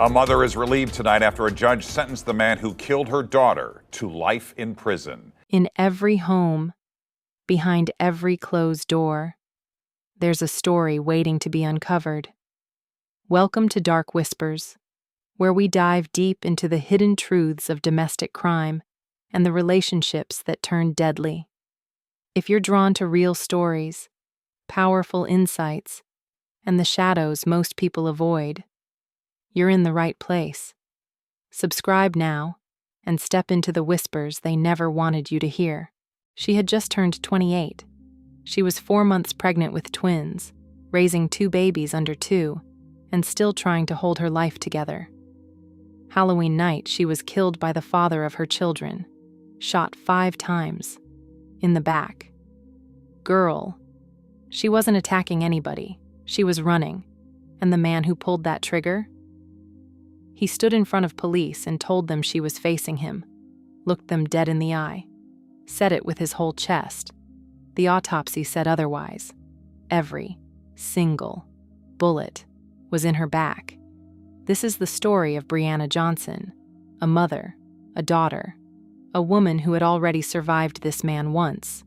A mother is relieved tonight after a judge sentenced the man who killed her daughter to life in prison. In every home, behind every closed door, there's a story waiting to be uncovered. Welcome to Dark Whispers, where we dive deep into the hidden truths of domestic crime and the relationships that turn deadly. If you're drawn to real stories, powerful insights, and the shadows most people avoid, you're in the right place. Subscribe now and step into the whispers they never wanted you to hear. She had just turned 28. She was 4 months pregnant with twins, raising 2 babies under 2, and still trying to hold her life together. Halloween night, she was killed by the father of her children, shot 5 times, in the back. Girl. She wasn't attacking anybody. She was running. And the man who pulled that trigger? He stood in front of police and told them she was facing him, looked them dead in the eye, said it with his whole chest. The autopsy said otherwise. Every single bullet was in her back. This is the story of BreAnna Johnson, a mother, a daughter, a woman who had already survived this man once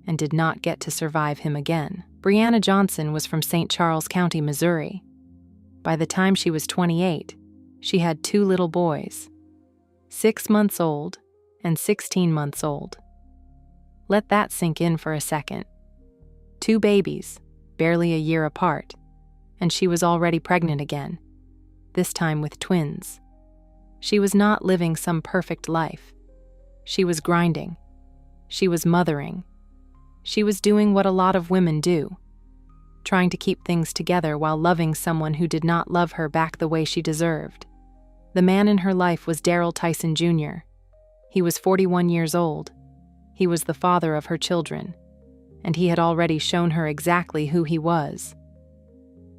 and did not get to survive him again. BreAnna Johnson was from St. Charles County, Missouri. By the time she was 28, she had 2 little boys, 6 months old and 16 months old. Let that sink in for a second. 2 babies, barely a year apart, and she was already pregnant again, this time with twins. She was not living some perfect life. She was grinding. She was mothering. She was doing what a lot of women do, trying to keep things together while loving someone who did not love her back the way she deserved. The man in her life was Daryl Tyson Jr. He was 41 years old. He was the father of her children, and he had already shown her exactly who he was.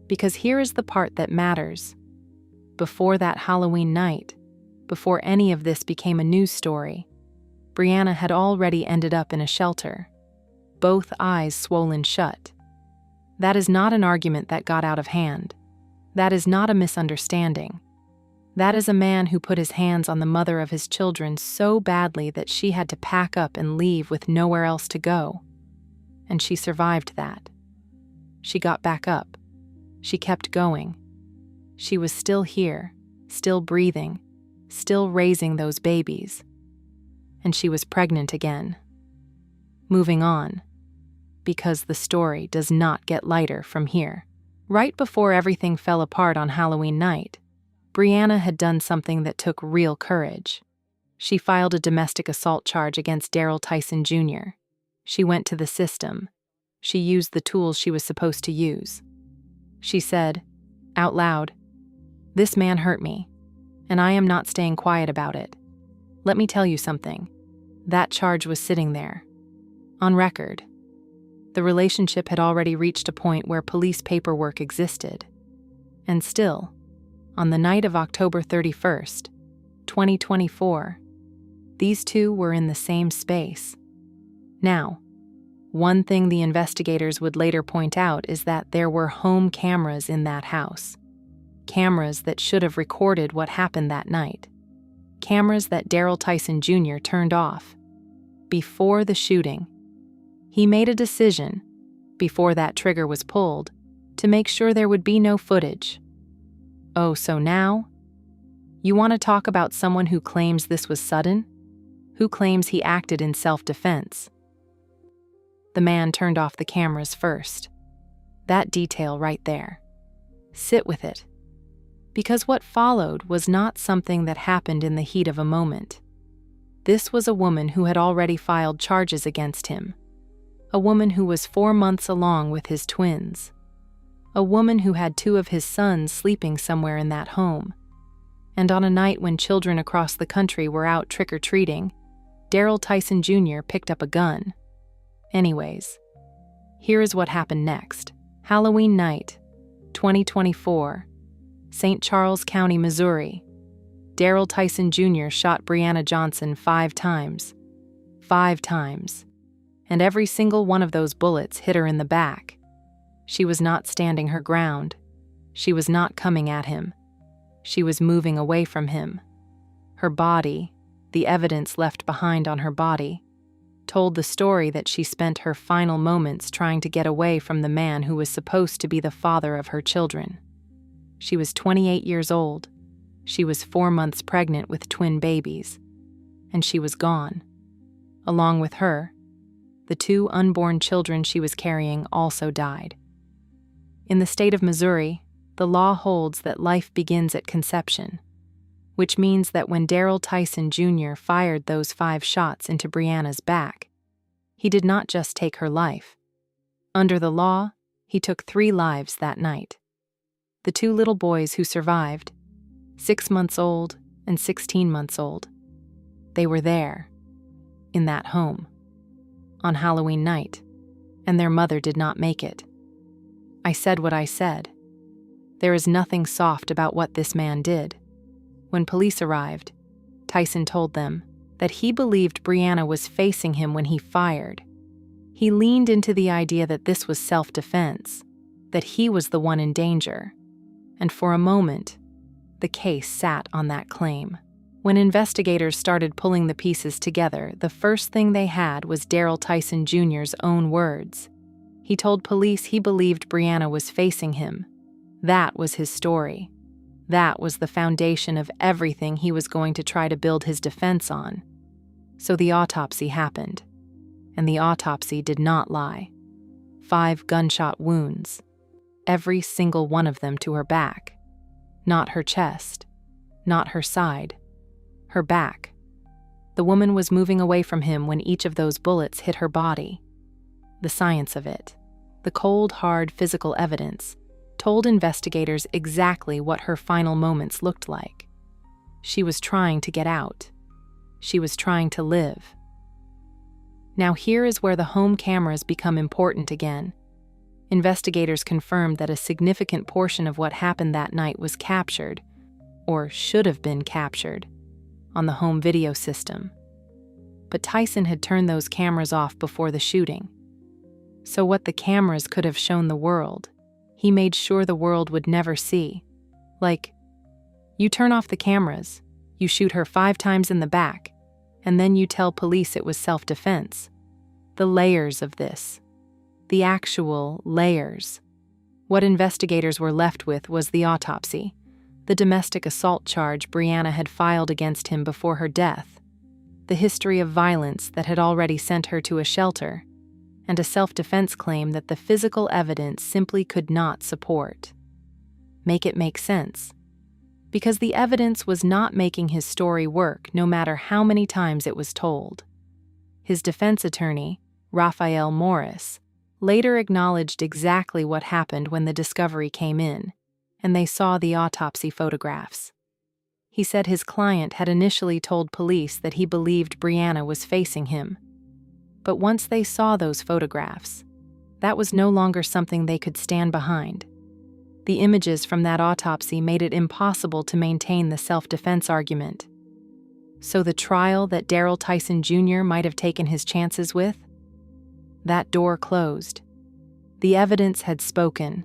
Because here is the part that matters. Before that Halloween night, before any of this became a news story, BreAnna had already ended up in a shelter, both eyes swollen shut. That is not an argument that got out of hand. That is not a misunderstanding. That is a man who put his hands on the mother of his children so badly that she had to pack up and leave with nowhere else to go. And she survived that. She got back up. She kept going. She was still here, still breathing, still raising those babies. And she was pregnant again. Moving on, because the story does not get lighter from here. Right before everything fell apart on Halloween night, BreAnna had done something that took real courage. She filed a domestic assault charge against Daryl Tyson Jr. She went to the system. She used the tools she was supposed to use. She said, out loud, "This man hurt me, and I am not staying quiet about it. Let me tell you something. That charge was sitting there, on record." The relationship had already reached a point where police paperwork existed. And still, on the night of October 31st, 2024, these two were in the same space. Now, one thing the investigators would later point out is that there were home cameras in that house. Cameras that should have recorded what happened that night. Cameras that Daryl Tyson Jr. turned off. Before the shooting, he made a decision, before that trigger was pulled, to make sure there would be no footage. Oh, so now? You want to talk about someone who claims this was sudden? Who claims he acted in self-defense? The man turned off the cameras first. That detail right there. Sit with it. Because what followed was not something that happened in the heat of a moment. This was a woman who had already filed charges against him. A woman who was 4 months along with his twins. A woman who had 2 of his sons sleeping somewhere in that home. And on a night when children across the country were out trick-or-treating, Daryl Tyson Jr. picked up a gun. Anyways, here is what happened next. Halloween night, 2024, St. Charles County, Missouri. Daryl Tyson Jr. shot BreAnna Johnson 5 times. 5 times. And every single one of those bullets hit her in the back. She was not standing her ground. She was not coming at him. She was moving away from him. Her body, the evidence left behind on her body, told the story that she spent her final moments trying to get away from the man who was supposed to be the father of her children. She was 28 years old. She was 4 months pregnant with twin babies. And she was gone. Along with her, the 2 unborn children she was carrying also died. In the state of Missouri, the law holds that life begins at conception, which means that when Daryl Tyson Jr. fired those 5 shots into BreAnna's back, he did not just take her life. Under the law, he took 3 lives that night. The 2 little boys who survived, 6 months old and 16 months old, they were there, in that home, on Halloween night, and their mother did not make it. I said what I said. There is nothing soft about what this man did. When police arrived, Tyson told them that he believed BreAnna was facing him when he fired. He leaned into the idea that this was self-defense, that he was the one in danger. And for a moment, the case sat on that claim. When investigators started pulling the pieces together, the first thing they had was Daryl Tyson Jr.'s own words. He told police he believed BreAnna was facing him. That was his story. That was the foundation of everything he was going to try to build his defense on. So the autopsy happened. And the autopsy did not lie. 5 gunshot wounds. Every single one of them to her back. Not her chest. Not her side. Her back. The woman was moving away from him when each of those bullets hit her body. The science of it, the cold, hard physical evidence, told investigators exactly what her final moments looked like. She was trying to get out. She was trying to live. Now here is where the home cameras become important again. Investigators confirmed that a significant portion of what happened that night was captured, or should have been captured, on the home video system. But Tyson had turned those cameras off before the shooting. So what the cameras could have shown the world, he made sure the world would never see. Like, you turn off the cameras, you shoot her 5 times in the back, and then you tell police it was self-defense. The layers of this. The actual layers. What investigators were left with was the autopsy, the domestic assault charge BreAnna had filed against him before her death, the history of violence that had already sent her to a shelter, and a self-defense claim that the physical evidence simply could not support. Make it make sense. Because the evidence was not making his story work no matter how many times it was told. His defense attorney, Raphael Morris, later acknowledged exactly what happened when the discovery came in, and they saw the autopsy photographs. He said his client had initially told police that he believed BreAnna was facing him. But once they saw those photographs, that was no longer something they could stand behind. The images from that autopsy made it impossible to maintain the self-defense argument. So the trial that Daryl Tyson Jr. might have taken his chances with? That door closed. The evidence had spoken,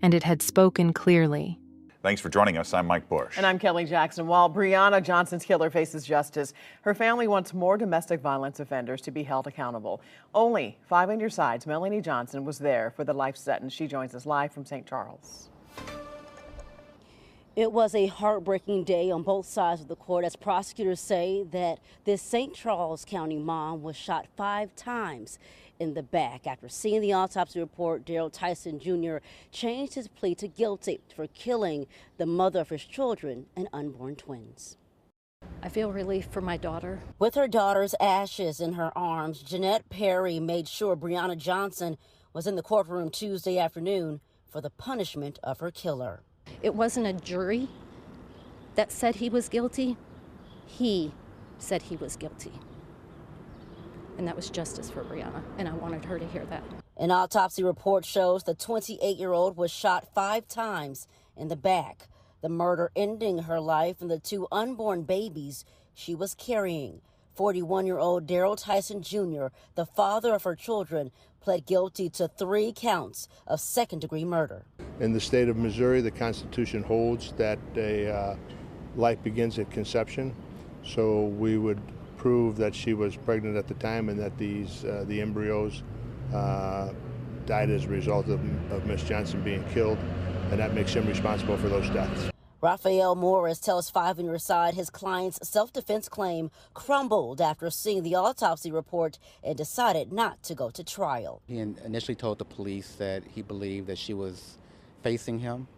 and it had spoken clearly. Thanks for joining us. I'm Mike Bush. And I'm Kelly Jackson. While BreAnna Johnson's killer faces justice, her family wants more domestic violence offenders to be held accountable. Only 5 on your sides, Melanie Johnson was there for the life sentence. She joins us live from St. Charles. It was a heartbreaking day on both sides of the court as prosecutors say that this St. Charles County mom was shot 5 times in the back. After seeing the autopsy report, Daryl Tyson Jr. changed his plea to guilty for killing the mother of his children and unborn twins. I feel relief for my daughter. With her daughter's ashes in her arms, Jeanette Perry made sure BreAnna Johnson was in the courtroom Tuesday afternoon for the punishment of her killer. It wasn't a jury that said he was guilty. He said he was guilty. And that was justice for BreAnna, and I wanted her to hear that. An autopsy report shows the 28-year-old was shot 5 times in the back, the murder ending her life and the 2 unborn babies she was carrying. 41-year-old Daryl Tyson Jr., the father of her children, pled guilty to 3 counts of second-degree murder. In the state of Missouri, the Constitution holds that life begins at conception. So we would prove that she was pregnant at the time and that the embryos died as a result of Miss Johnson being killed, and that makes him responsible for those deaths. Raphael Morris tells 5 on Your Side his client's self-defense claim crumbled after seeing the autopsy report and decided not to go to trial. He initially told the police that he believed that she was facing him.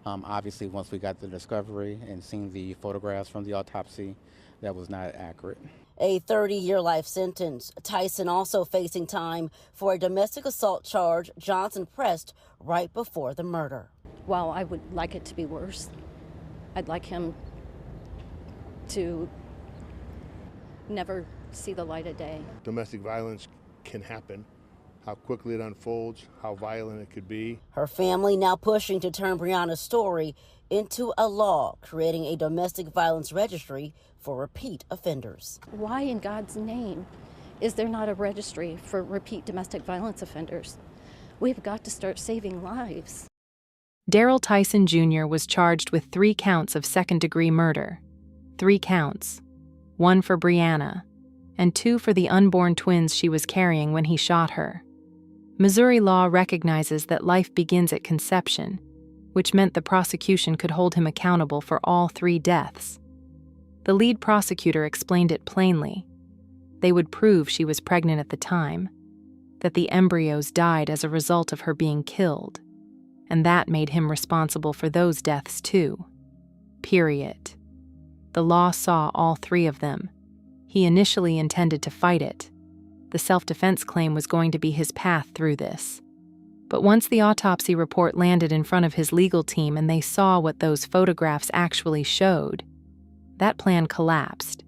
Obviously, once we got the discovery and seeing the photographs from the autopsy, that was not accurate. A 30-year life sentence. Tyson also facing time for a domestic assault charge Johnson pressed right before the murder. While I would like it to be worse, I'd like him to never see the light of day. Domestic violence can happen. How quickly it unfolds, how violent it could be. Her family now pushing to turn BreAnna's story into a law, creating a domestic violence registry for repeat offenders. Why in God's name is there not a registry for repeat domestic violence offenders? We've got to start saving lives. Daryl Tyson Jr. was charged with 3 counts of second-degree murder. 3 counts. 1 for BreAnna, and 2 for the unborn twins she was carrying when he shot her. Missouri law recognizes that life begins at conception, which meant the prosecution could hold him accountable for all 3 deaths. The lead prosecutor explained it plainly. They would prove she was pregnant at the time, that the embryos died as a result of her being killed, and that made him responsible for those deaths too. Period. The law saw all 3 of them. He initially intended to fight it. The self-defense claim was going to be his path through this. But once the autopsy report landed in front of his legal team and they saw what those photographs actually showed, that plan collapsed.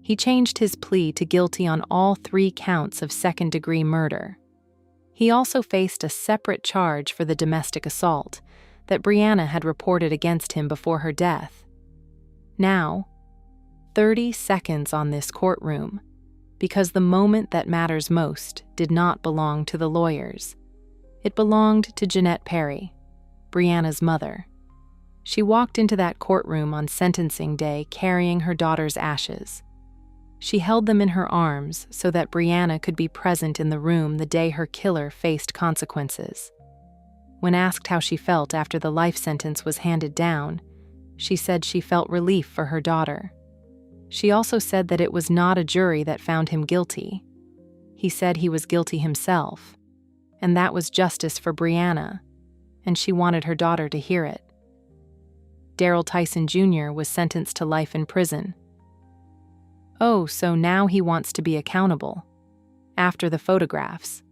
He changed his plea to guilty on all 3 counts of second-degree murder. He also faced a separate charge for the domestic assault that BreAnna had reported against him before her death. Now, 30 seconds on this courtroom, because the moment that matters most did not belong to the lawyers. It belonged to Jeanette Perry, BreAnna's mother. She walked into that courtroom on sentencing day carrying her daughter's ashes. She held them in her arms so that BreAnna could be present in the room the day her killer faced consequences. When asked how she felt after the life sentence was handed down, she said she felt relief for her daughter. She also said that it was not a jury that found him guilty. He said he was guilty himself, and that was justice for BreAnna, and she wanted her daughter to hear it. Daryl Tyson Jr. was sentenced to life in prison. Oh, so now he wants to be accountable. After the photographs.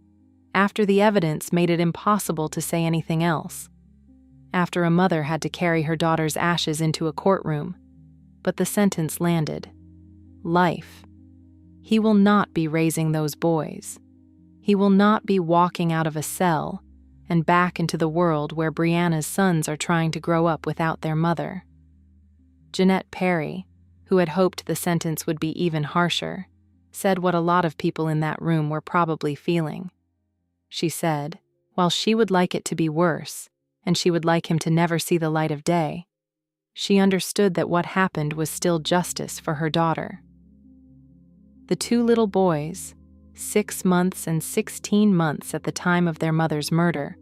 After the evidence made it impossible to say anything else. After a mother had to carry her daughter's ashes into a courtroom. But the sentence landed. Life. He will not be raising those boys. He will not be walking out of a cell and back into the world where BreAnna's sons are trying to grow up without their mother. Jeanette Perry, who had hoped the sentence would be even harsher, said what a lot of people in that room were probably feeling. She said, while she would like it to be worse, and she would like him to never see the light of day, she understood that what happened was still justice for her daughter. The 2 little boys, 6 months and 16 months at the time of their mother's murder,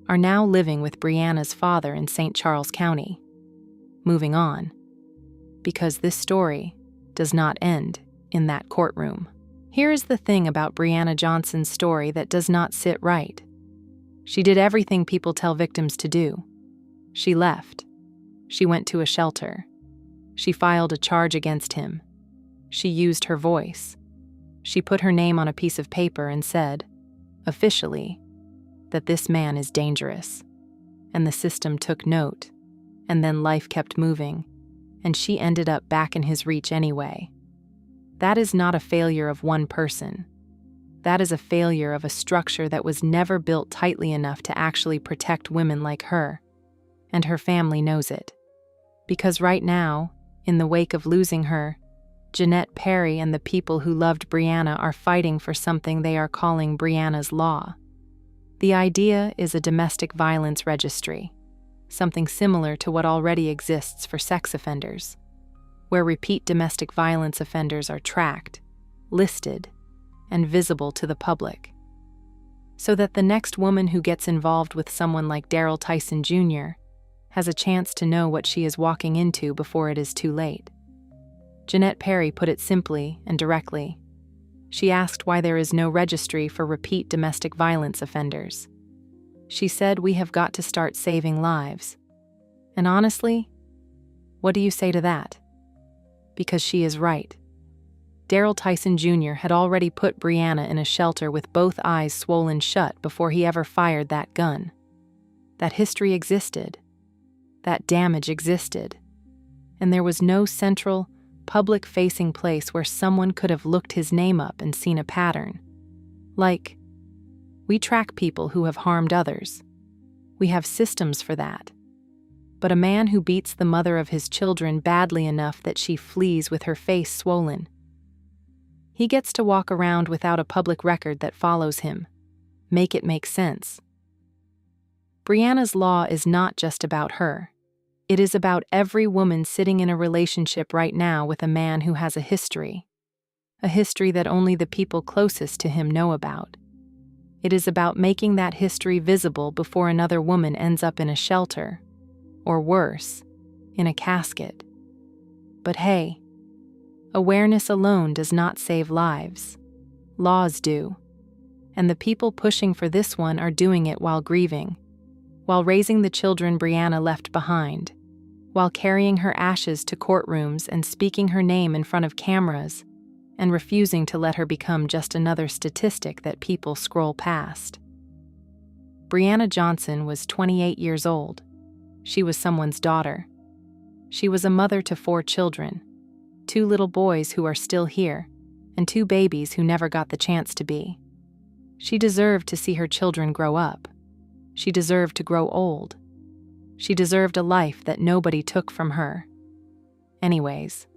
are now living with BreAnna's father in St. Charles County. Moving on. Because this story does not end in that courtroom. Here is the thing about BreAnna Johnson's story that does not sit right. She did everything people tell victims to do. She left. She went to a shelter. She filed a charge against him. She used her voice. She put her name on a piece of paper and said, officially, that this man is dangerous. And the system took note, and then life kept moving, and she ended up back in his reach anyway. That is not a failure of one person. That is a failure of a structure that was never built tightly enough to actually protect women like her, and her family knows it. Because right now, in the wake of losing her, Jeanette Perry and the people who loved BreAnna are fighting for something they are calling BreAnna's Law. The idea is a domestic violence registry. something similar to what already exists for sex offenders, where repeat domestic violence offenders are tracked, listed, and visible to the public, so that the next woman who gets involved with someone like Daryl Tyson Jr. has a chance to know what she is walking into before it is too late. Jeanette Perry put it simply and directly. She asked why there is no registry for repeat domestic violence offenders. She said we have got to start saving lives. And honestly, what do you say to that? Because she is right. Daryl Tyson Jr. had already put BreAnna in a shelter with both eyes swollen shut before he ever fired that gun. That history existed. That damage existed. And there was no central, public-facing place where someone could have looked his name up and seen a pattern. Like, we track people who have harmed others. We have systems for that. But a man who beats the mother of his children badly enough that she flees with her face swollen, he gets to walk around without a public record that follows him. Make it make sense. BreAnna's law is not just about her. It is about every woman sitting in a relationship right now with a man who has a history that only the people closest to him know about. It is about making that history visible before another woman ends up in a shelter, or worse, in a casket. But hey, awareness alone does not save lives. Laws do. And the people pushing for this one are doing it while grieving, while raising the children BreAnna left behind, while carrying her ashes to courtrooms and speaking her name in front of cameras, and refusing to let her become just another statistic that people scroll past. BreAnna Johnson was 28 years old. She was someone's daughter. She was a mother to 4 children, 2 little boys who are still here, and 2 babies who never got the chance to be. She deserved to see her children grow up. She deserved to grow old. She deserved a life that nobody took from her. Anyways,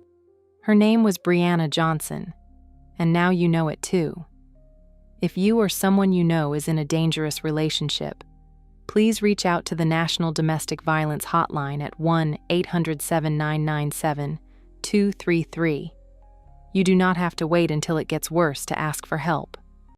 her name was BreAnna Johnson, and now you know it too. If you or someone you know is in a dangerous relationship, please reach out to the National Domestic Violence Hotline at 1-800-7997-233. You do not have to wait until it gets worse to ask for help.